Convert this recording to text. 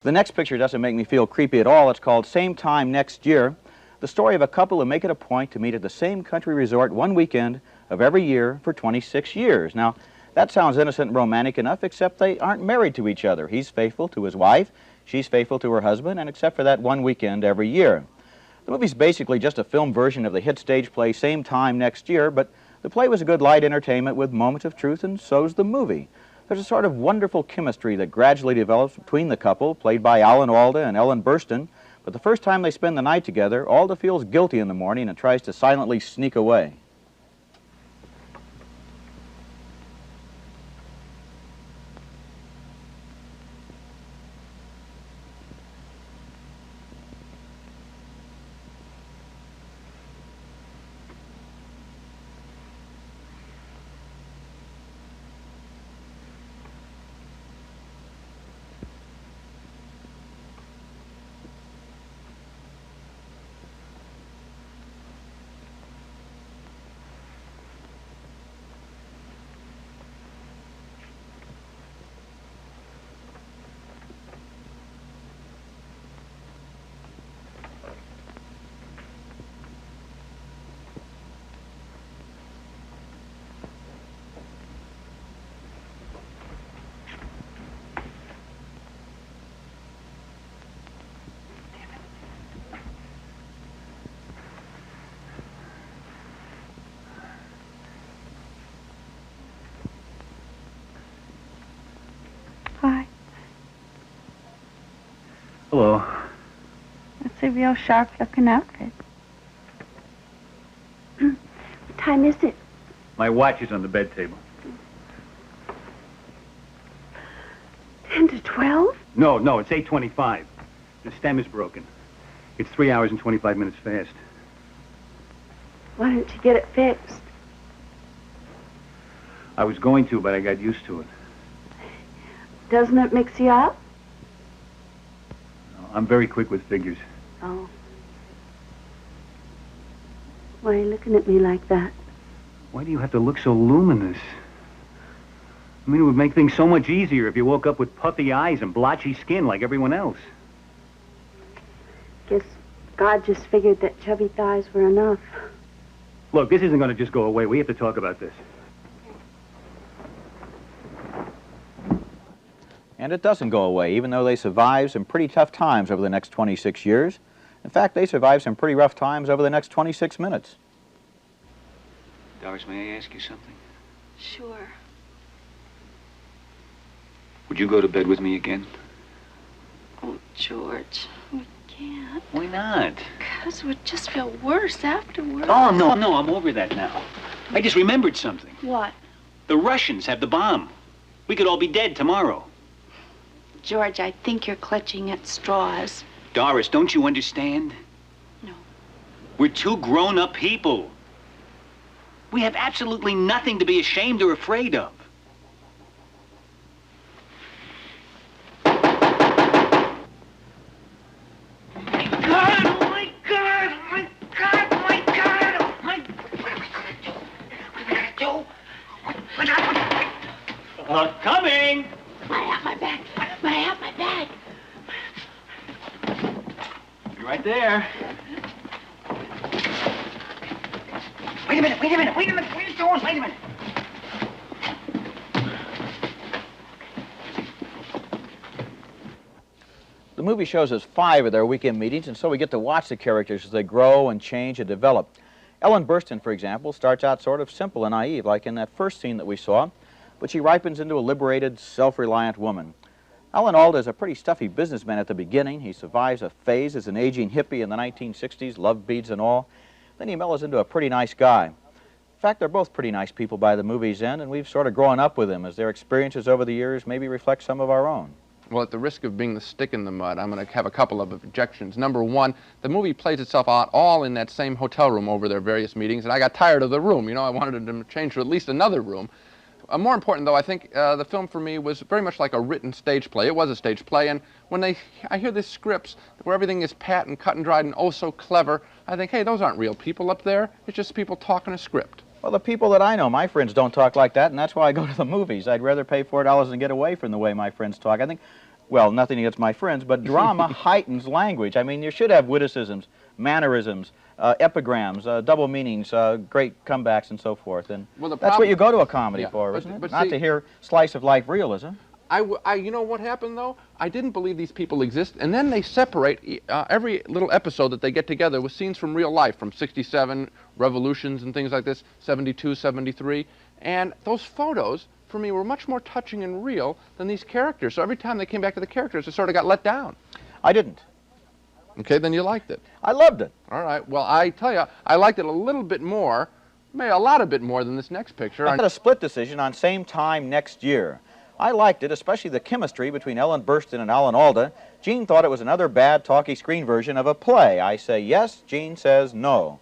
The next picture doesn't make me feel creepy at all. It's called Same Time Next Year, the story of a couple who make it a point to meet at the same country resort one weekend of every year for 26 years. Now, that sounds innocent and romantic enough, except they aren't married to each other. He's faithful to his wife, she's faithful to her husband, and except for that one weekend every year. The movie's basically just a film version of the hit stage play Same Time Next Year, but the play was a good light entertainment with moments of truth, and so's the movie. There's a sort of wonderful chemistry that gradually develops between the couple, played by Alan Alda and Ellen Burstyn, but the first time they spend the night together, Alda feels guilty in the morning and tries to silently sneak away. Hi. Hello. That's a real sharp-looking outfit. What time is it? My watch is on the bed table. 10 to 12? No, it's 8:25. The stem is broken. It's 3 hours and 25 minutes fast. Why don't you get it fixed? I was going to, but I got used to it. Doesn't it mix you up? I'm very quick with figures. Oh. Why are you looking at me like that? Why do you have to look so luminous? I mean, it would make things so much easier if you woke up with puffy eyes and blotchy skin like everyone else. Guess God just figured that chubby thighs were enough. Look, this isn't going to just go away. We have to talk about this. And it doesn't go away, even though they survive some pretty tough times over the next 26 years. In fact, they survive some pretty rough times over the next 26 minutes. Doris, may I ask you something? Sure. Would you go to bed with me again? Oh, George, we can't. Why not? Because it would just feel worse afterwards. Oh, no, I'm over that now. I just remembered something. What? The Russians have the bomb. We could all be dead tomorrow. George, I think you're clutching at straws. Doris, don't you understand? No. We're two grown-up people. We have absolutely nothing to be ashamed or afraid of. Coming! I have my bag. I have my bag. You're right there. Wait a minute. Where are you going? Wait a minute. The movie shows us 5 of their weekend meetings, and so we get to watch the characters as they grow and change and develop. Ellen Burstyn, for example, starts out sort of simple and naive, like in that first scene that we saw, but she ripens into a liberated, self-reliant woman. Alan Alda is a pretty stuffy businessman at the beginning. He survives a phase as an aging hippie in the 1960s, love beads and all. Then he mellows into a pretty nice guy. In fact, they're both pretty nice people by the movie's end, and we've sort of grown up with them as their experiences over the years maybe reflect some of our own. Well, at the risk of being the stick in the mud, I'm going to have a couple of objections. Number one, the movie plays itself out all in that same hotel room over their various meetings, and I got tired of the room. You know, I wanted them to change to at least another room. More important, though, I think the film for me was very much like a written stage play. It was a stage play, and when I hear these scripts where everything is pat and cut and dried and oh so clever, I think, hey, those aren't real people up there. It's just people talking a script. Well, the people that I know, my friends don't talk like that, and that's why I go to the movies. I'd rather pay $4 and get away from the way my friends talk. I think Well, nothing against my friends, but drama heightens language. I mean, you should have witticisms, mannerisms, epigrams, double meanings, great comebacks, and so forth. And Well, that's what you go to a comedy for, but- isn't it? but Not see- to hear slice-of-life realism. You know what happened, though? I didn't believe these people exist, and then they separate every little episode that they get together with scenes from real life, from 67, revolutions and things like this, 72, 73, and those photos, for me, were much more touching and real than these characters. So every time they came back to the characters, I sort of got let down. I didn't. Okay, then you liked it. I loved it. All right, well, I tell you, I liked it a little bit more, maybe a lot bit more than this next picture. I had a split decision on same time next year. I liked it, especially the chemistry between Ellen Burstyn and Alan Alda. Gene thought it was another bad, talky screen version of a play. I say yes, Gene says no.